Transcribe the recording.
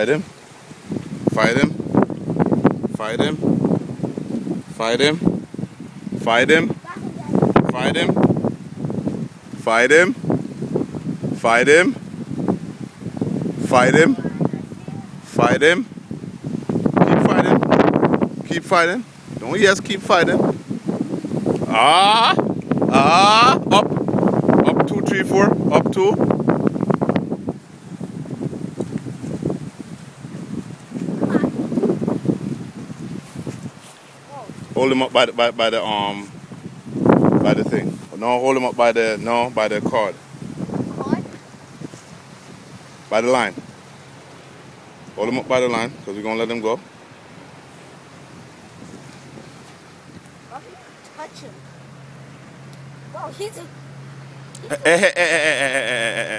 Fight him. Fight him. Fight him. Fight him. Fight him. Fight him. Fight him. Fight him. Fight him. Fight him. Keep fighting. Keep fighting. Don't yes, keep fighting. Up. Up 2, 3, 4. Up 2. Hold him up by the thing. No, hold him up by the cord. Cord? By the line. Hold him up by the line, because we're gonna let him go. Touch him. Wow, he's a... Hey.